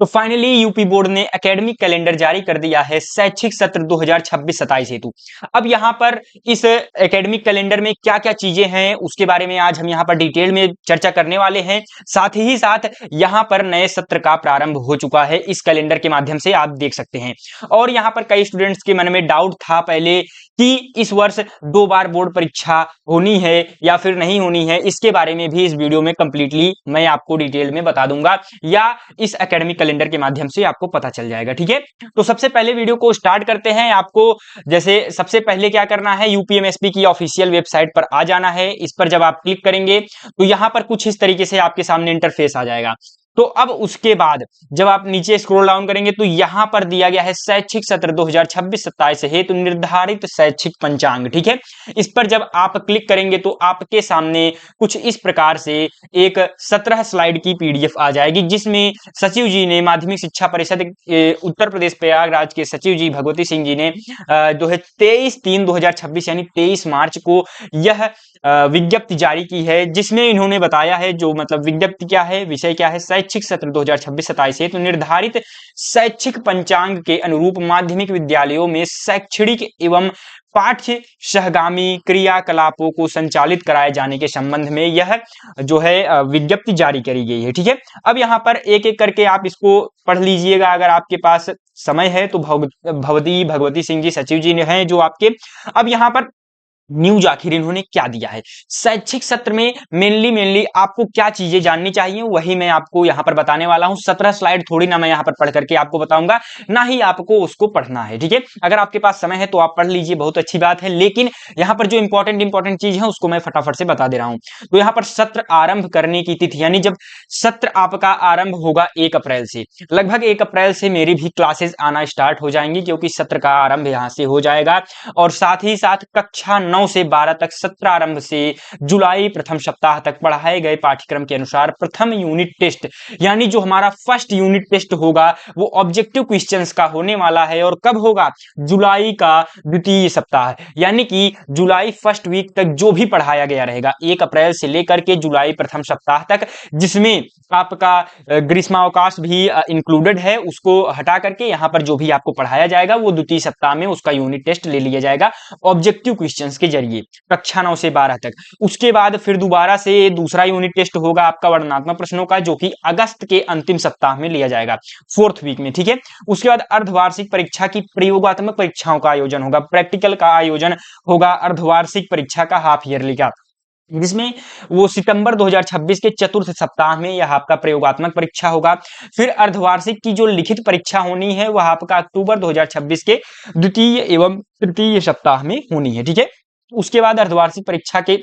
तो finally UP board ने academic calendar जारी कर दिया है शैक्षिक सत्र 2026-27 हेतु। अब यहाँ पर इस एकेडमिक कैलेंडर में क्या-क्या चीजें हैं उसके बारे में आज हम यहाँ पर डिटेल में चर्चा करने वाले हैं। साथ ही साथ यहाँ पर नए सत्र का प्रारंभ हो चुका है, इस कैलेंडर के माध्यम से आप देख सकते हैं। और यहाँ पर कई स्टूडेंट्स के मन में डाउट था पहले कि इस वर्ष 2 बार बोर्ड परीक्षा होनी है या फिर नहीं होनी है, इसके बारे में भी इस वीडियो में कंप्लीटली मैं आपको डिटेल में बता दूंगा या इस एकेडमिक कैलेंडर के माध्यम से आपको पता चल जाएगा। ठीक है, तो सबसे पहले वीडियो को स्टार्ट करते हैं। आपको जैसे सबसे पहले क्या करना है, यूपीएमएसपी की ऑफिशियल वेबसाइट पर आ जाना है। इस पर जब आप क्लिक करेंगे तो यहां पर कुछ इस तरीके से आपके सामने इंटरफेस आ जाएगा। तो अब उसके बाद जब आप नीचे स्क्रॉल डाउन करेंगे तो यहां पर दिया गया है शैक्षिक सत्र 2026-27 हेतु निर्धारित शैक्षिक पंचांग। ठीक है, इस पर जब आप क्लिक करेंगे तो आपके सामने कुछ इस प्रकार से एक 17 स्लाइड की पीडीएफ आ जाएगी, जिसमें सचिव जी ने माध्यमिक शिक्षा परिषद उत्तर प्रदेश प्रयागराज के सचिव जी भगवती सिंह जी ने 23/3/2026 यानी 23 मार्च को यह विज्ञप्ति जारी की है, जिसमें इन्होंने बताया है, जो मतलब विज्ञप्ति क्या है, विषय क्या है, शैक्षिक सत्र 2026-27 हेतु निर्धारित शैक्षिक पंचांग के अनुरूप माध्यमिक विद्यालयों में शैक्षणिक एवं पाठ्य सहगामी क्रियाकलापों को संचालित कराए जाने के संबंध में यह जो है विज्ञप्ति जारी करी गई है। ठीक है, अब यहाँ पर एक एक करके आप इसको पढ़ लीजिएगा अगर आपके पास समय है तो। भगवती सिंह जी सचिव जी ने हैं जो आपके। अब यहाँ पर न्यूज आखिर इन्होंने क्या दिया है, शैक्षिक सत्र में मेनली आपको क्या चीजें जाननी चाहिए वही मैं आपको यहां पर बताने वाला हूं। 17 स्लाइड थोड़ी ना मैं यहां पर पढ़ करके आपको बताऊंगा, ना ही आपको उसको पढ़ना है। ठीक है, अगर आपके पास समय है तो आप पढ़ लीजिए, बहुत अच्छी बात है, लेकिन यहां पर जो इंपॉर्टेंट चीज है उसको मैं फटाफट से बता दे रहा हूं। तो यहां पर सत्र आरंभ करने की तिथि, यानी जब सत्र आपका आरंभ होगा 1 अप्रैल से, लगभग 1 अप्रैल से मेरी भी क्लासेस आना स्टार्ट हो जाएंगी, क्योंकि सत्र का आरंभ यहां से हो जाएगा। और साथ ही साथ कक्षा 9 से 12 तक सत्र आरंभ से जुलाई प्रथम सप्ताह तक पढ़ाए गए पाठ्यक्रम के अनुसार प्रथम यूनिट टेस्ट, यानी जो हमारा फर्स्ट यूनिट टेस्ट होगा वो ऑब्जेक्टिव क्वेश्चंस का होने वाला है। और कब होगा, जुलाई का द्वितीय सप्ताह, यानी कि जुलाई फर्स्ट वीक तक जो भी पढ़ाया गया रहेगा 1 अप्रैल से लेकर के जुलाई प्रथम सप्ताह तक, जिसमें आपका ग्रीष्मावकाश भी इंक्लूडेड है, उसको हटा करके यहां पर जो भी आपको पढ़ाया जाएगा वो द्वितीय सप्ताह में उसका यूनिट टेस्ट ले लिया जाएगा ऑब्जेक्टिव क्वेश्चंस के जरिए, कक्षा 9 से 12 तक। उसके बाद फिर दोबारा से दूसरा यूनिट टेस्ट होगा आपका वर्णनात्मक प्रश्नों का, जो कि अगस्त के अंतिम सप्ताह में लिया जाएगा, 4th वीक में। ठीक है, उसके बाद अर्धवार्षिक परीक्षा की प्रयोगात्मक परीक्षाओं का आयोजन होगा, प्रैक्टिकल का आयोजन होगा अर्धवार्षिक परीक्षा का, हाफ ईयरली का, जिसमें वो सितंबर 2026 के चतुर्थ सप्ताह में यह आपका प्रयोगात्मक परीक्षा होगा। फिर अर्धवार्षिक की जो लिखित परीक्षा होनी है वह आपका अक्टूबर 2026 के द्वितीय एवं तृतीय सप्ताह में होनी है। ठीक है, उसके बाद अर्धवार्षिक परीक्षा के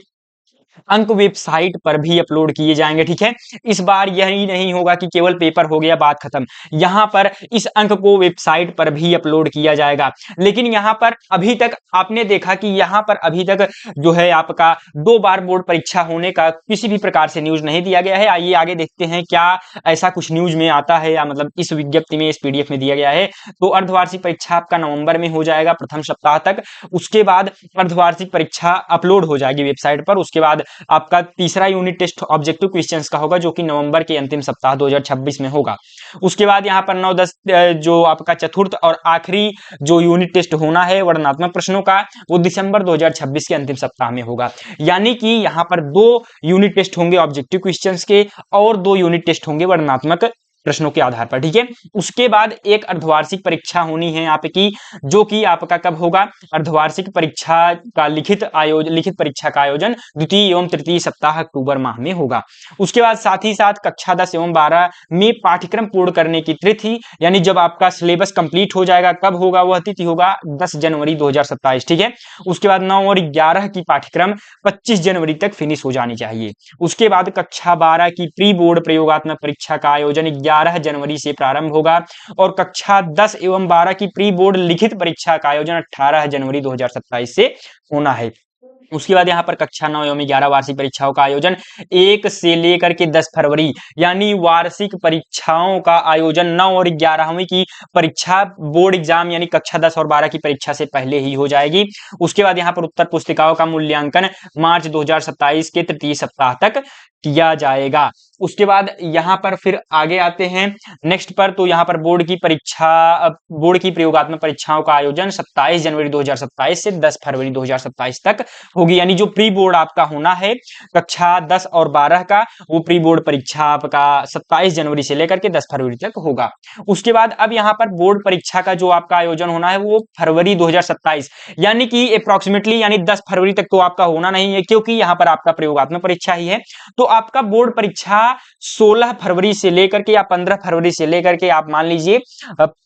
अंक वेबसाइट पर भी अपलोड किए जाएंगे। ठीक है, इस बार यही नहीं होगा कि केवल पेपर हो गया बात खत्म, यहां पर इस अंक को वेबसाइट पर भी अपलोड किया जाएगा। लेकिन यहां पर अभी तक आपने देखा कि यहां पर अभी तक जो है आपका 2 बार बोर्ड परीक्षा होने का किसी भी प्रकार से न्यूज नहीं दिया गया है। आइए आगे देखते हैं क्या ऐसा कुछ न्यूज में आता है, या मतलब इस विज्ञप्ति में, इस पीडीएफ में दिया गया है। तो अर्धवार्षिक परीक्षा आपका नवंबर में हो जाएगा प्रथम सप्ताह तक, उसके बाद अर्धवार्षिक परीक्षा अपलोड हो जाएगी वेबसाइट पर। उसके बाद आपका तीसरा यूनिट टेस्ट ऑब्जेक्टिव क्वेश्चंस का होगा, जो कि नवंबर के अंतिम सप्ताह 2026 में होगा। उसके बाद यहां पर 9-10 जो आपका चतुर्थ और आखिरी जो यूनिट टेस्ट होना है वर्णनात्मक प्रश्नों का, वो दिसंबर 2026 के अंतिम सप्ताह में होगा। यानी कि यहां पर 2 यूनिट टेस्ट होंगे ऑब्जेक्टिव क्वेश्चंस के और 2 यूनिट टेस्ट होंगे वर्णनात्मक प्रश्नों के आधार पर। ठीक है, उसके बाद एक अर्धवार्षिक परीक्षा होनी है आपकी, जो कि आपका कब होगा, अर्धवार्षिक परीक्षा का लिखित परीक्षा का आयोजन द्वितीय एवं तृतीय सप्ताह अक्टूबर माह में होगा। उसके बाद साथ ही साथ कक्षा 10 एवं 12 में पाठ्यक्रम पूर्ण करने की तिथि, यानी जब आपका सिलेबस कंप्लीट हो जाएगा, कब होगा वह तिथि होगा 10 जनवरी 2027। ठीक है, उसके बाद 9 और 11 की पाठ्यक्रम 25 जनवरी तक फिनिश हो जानी चाहिए। उसके बाद कक्षा 12 की प्री बोर्ड प्रयोगात्मक परीक्षा का आयोजन 11 जनवरी से प्रारंभ होगा, और कक्षा 10 एवं 12 की प्री बोर्ड लिखित परीक्षा का आयोजन 18 जनवरी 2027 से होना है। उसके बाद यहाँ पर कक्षा 9 एवं 11 वार्षिक परीक्षाओं का आयोजन 1 से लेकर के 10 फरवरी, यानी वार्षिक परीक्षाओं का आयोजन 9 और 11वीं की परीक्षा बोर्ड एग्जाम यानी कक्षा 10 और 12 की परीक्षा से पहले ही हो जाएगी। उसके बाद यहाँ पर उत्तर पुस्तिकाओं का मूल्यांकन मार्च 2027 के तृतीय सप्ताह तक किया जाएगा। उसके बाद यहाँ पर फिर आगे आते हैं नेक्स्ट पर, तो यहाँ पर बोर्ड की परीक्षा, बोर्ड की प्रयोगात्मक परीक्षाओं का आयोजन 27 जनवरी 2027 से 10 फरवरी 2027 तक होगी। यानी जो प्री बोर्ड आपका होना है कक्षा 10 और 12 का, वो प्री बोर्ड परीक्षा आपका 27 जनवरी से लेकर के 10 फरवरी तक होगा। उसके बाद अब यहाँ पर बोर्ड परीक्षा का जो आपका आयोजन होना है वो फरवरी 2027, यानी कि अप्रोक्सीमेटली यानी 10 फरवरी तक तो आपका होना नहीं है, क्योंकि यहाँ पर आपका प्रयोगात्मक परीक्षा ही है। तो आपका बोर्ड परीक्षा 16 फरवरी से लेकर के या 15 फरवरी से लेकर के आप मान लीजिए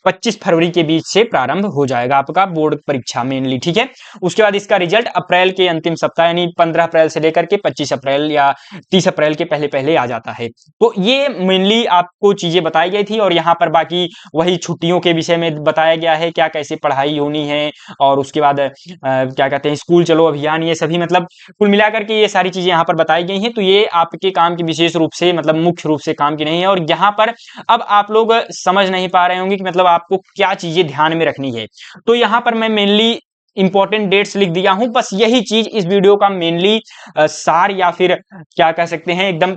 25 फरवरी के बीच से प्रारंभ हो जाएगा आपका बोर्ड परीक्षा मेनली, ठीक है। उसके बाद इसका रिजल्ट अप्रैल के अंतिम सप्ताह यानी 15 अप्रैल से लेकर के 25 अप्रैल या 30 अप्रैल के पहले पहले आ जाता है। तो ये मेनली आपको चीजें बताई गई थी, और यहाँ पर बाकी वही छुट्टियों के विषय में बताया गया है, क्या कैसे पढ़ाई होनी है, और उसके बाद क्या कहते हैं स्कूल चलो अभियान, ये सभी मतलब कुल मिलाकर के ये सारी चीजें यहाँ पर बताई गई हैं। तो ये आपके काम की विशेष रूप से मतलब मुख्य रूप से काम की नहीं है। और यहाँ पर अब आप लोग समझ नहीं पा रहे होंगे कि मतलब आपको क्या चीजें ध्यान में रखनी है। तो यहाँ पर मैं मेनली इंपॉर्टेंट डेट्स लिख दिया हूं, बस यही चीज इस वीडियो का मेनली सार या फिर क्या कह सकते हैं एकदम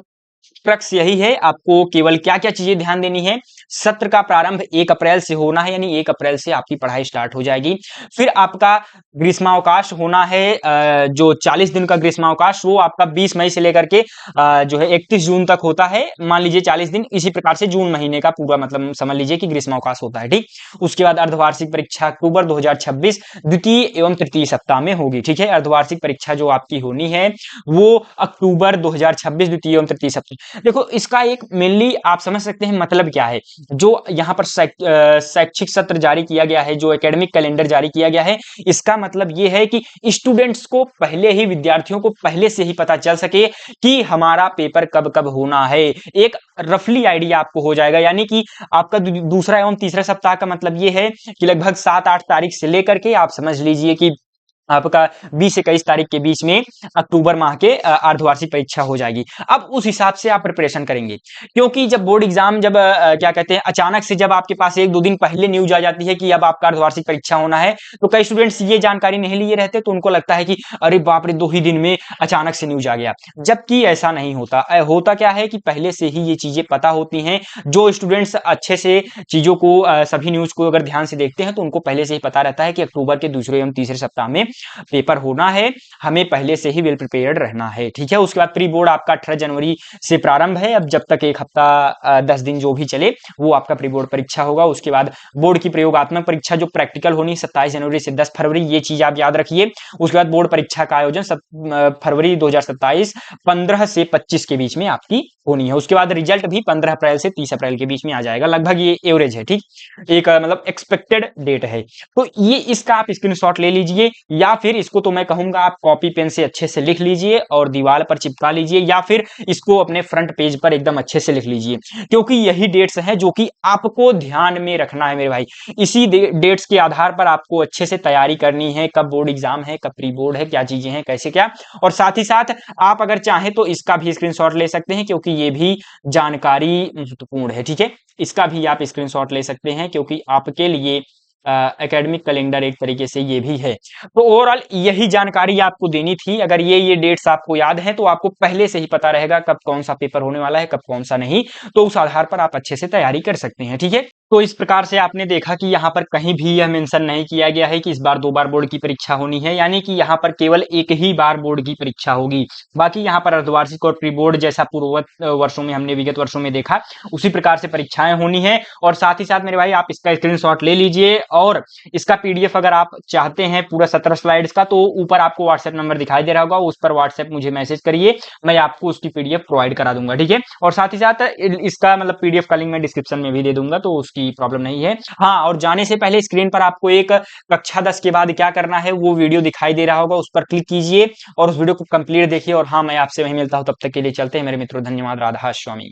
क्रक्स यही है। आपको केवल क्या क्या चीजें ध्यान देनी है। सत्र का प्रारंभ 1 अप्रैल से होना है, यानी 1 अप्रैल से आपकी पढ़ाई स्टार्ट हो जाएगी। फिर आपका ग्रीष्मावकाश होना है, जो 40 दिन का ग्रीष्मावकाश वो आपका 20 मई से लेकर के जो है 31 जून तक होता है। मान लीजिए 40 दिन, इसी प्रकार से जून महीने का पूरा मतलब समझ लीजिए कि ग्रीष्मावकाश होता है, ठीक। उसके बाद अर्धवार्षिक परीक्षा अक्टूबर 2026 द्वितीय एवं तृतीय सप्ताह में होगी, ठीक है। अर्धवार्षिक परीक्षा जो आपकी होनी है वो अक्टूबर 2026 द्वितीय एवं तृतीय सप्ताह। देखो इसका एक मेनली आप समझ सकते हैं मतलब क्या है। जो यहाँ पर शैक्षिक सत्र जारी किया गया है, जो एकेडमिक कैलेंडर जारी किया गया है, इसका मतलब ये है कि स्टूडेंट्स को पहले ही, विद्यार्थियों को पहले से ही पता चल सके कि हमारा पेपर कब कब होना है। एक रफली आइडिया आपको हो जाएगा, यानी कि आपका दूसरा एवं तीसरा सप्ताह का मतलब ये है कि लगभग 7-8 तारीख से लेकर के आप समझ लीजिए कि आपका 20 से 21 तारीख के बीच में अक्टूबर माह के अर्धवार्षिक परीक्षा हो जाएगी। अब उस हिसाब से आप प्रिपरेशन करेंगे, क्योंकि जब बोर्ड एग्जाम जब क्या कहते हैं अचानक से जब आपके पास 1-2 दिन पहले न्यूज आ जाती है कि अब आपका अर्धवार्षिक परीक्षा होना है, तो कई स्टूडेंट्स ये जानकारी नहीं लिए रहते, तो उनको लगता है कि अरे बाप रे 2 ही दिन में अचानक से न्यूज आ गया। जबकि ऐसा नहीं होता। होता क्या है कि पहले से ही ये चीजें पता होती हैं। जो स्टूडेंट्स अच्छे से चीजों को सभी न्यूज को अगर ध्यान से देखते हैं तो उनको पहले से ही पता रहता है कि अक्टूबर के दूसरे एवं तीसरे सप्ताह में पेपर होना है, हमें पहले से ही वेल प्रिपेयर्ड रहना है, ठीक है। उसके बाद प्री बोर्ड आपका 18 जनवरी से प्रारंभ है। अब जब तक 1 हफ्ता 10 दिन जो भी चले वो आपका प्री बोर्ड परीक्षा होगा। उसके बाद बोर्ड की प्रयोगात्मक परीक्षा जो प्रैक्टिकल होनी 27 जनवरी से 10 फरवरी, ये चीज आप याद रखिए। उसके बाद बोर्ड परीक्षा का आयोजन फरवरी 2027 15 से 25 के बीच में आपकी होनी है। उसके बाद रिजल्ट भी 15 अप्रैल से 30 अप्रैल के बीच में आ जाएगा। लगभग ये एवरेज है, ठीक, एक मतलब एक्सपेक्टेड डेट है। तो ये इसका आप स्क्रीनशॉट ले लीजिए, या फिर इसको तो मैं कहूंगा आप कॉपी पेन से अच्छे से लिख लीजिए और दीवार पर चिपका लीजिए, या फिर इसको अपने फ्रंट पेज पर एकदम अच्छे से लिख लीजिए, क्योंकि यही डेट्स हैं जो कि आपको ध्यान में रखना है मेरे भाई। इसी डेट्स के आधार पर आपको अच्छे से तैयारी करनी है, कब बोर्ड एग्जाम है, कब प्री बोर्ड है, क्या चीजें हैं, कैसे क्या। और साथ ही साथ आप अगर चाहें तो इसका भी स्क्रीनशॉट ले सकते हैं, क्योंकि ये भी जानकारी महत्वपूर्ण है, ठीक है। इसका भी आप स्क्रीनशॉट ले सकते हैं, क्योंकि आपके लिए एकेडमिक कैलेंडर एक तरीके से ये भी है। तो ओवरऑल यही जानकारी आपको देनी थी। अगर ये डेट्स आपको याद है तो आपको पहले से ही पता रहेगा कब कौन सा पेपर होने वाला है, कब कौन सा नहीं, तो उस आधार पर आप अच्छे से तैयारी कर सकते हैं, ठीक है। तो इस प्रकार से आपने देखा कि यहाँ पर कहीं भी यह मेंशन नहीं किया गया है कि इस बार 2 बार बोर्ड की परीक्षा होनी है, यानी कि यहाँ पर केवल एक ही बार बोर्ड की परीक्षा होगी। बाकी यहाँ पर अर्धवार्षिक और प्री बोर्ड जैसा पूर्ववत वर्षों में हमने विगत वर्षों में देखा, उसी प्रकार से परीक्षाएं होनी है। और साथ ही साथ मेरे भाई आप इसका स्क्रीनशॉट ले लीजिए, और इसका पीडीएफ अगर आप चाहते हैं पूरा 17 स्लाइड्स का, तो ऊपर आपको व्हाट्सएप नंबर दिखाई दे रहा होगा, उस पर व्हाट्सएप मुझे मैसेज करिए, मैं आपको उसकी पीडीएफ प्रोवाइड करा दूंगा, ठीक है। और साथ ही साथ इसका मतलब पीडीएफ का लिंक मैं डिस्क्रिप्शन में भी दे दूंगा, तो उसकी प्रॉब्लम नहीं है। हाँ, और जाने से पहले स्क्रीन पर आपको एक कक्षा 10 के बाद क्या करना है वो वीडियो दिखाई दे रहा होगा, उस पर क्लिक कीजिए और उस वीडियो को कंप्लीट देखिए। और हाँ, मैं आपसे वहीं मिलता हूं, तब तक के लिए चलते हैं मेरे मित्रों, धन्यवाद, राधा स्वामी।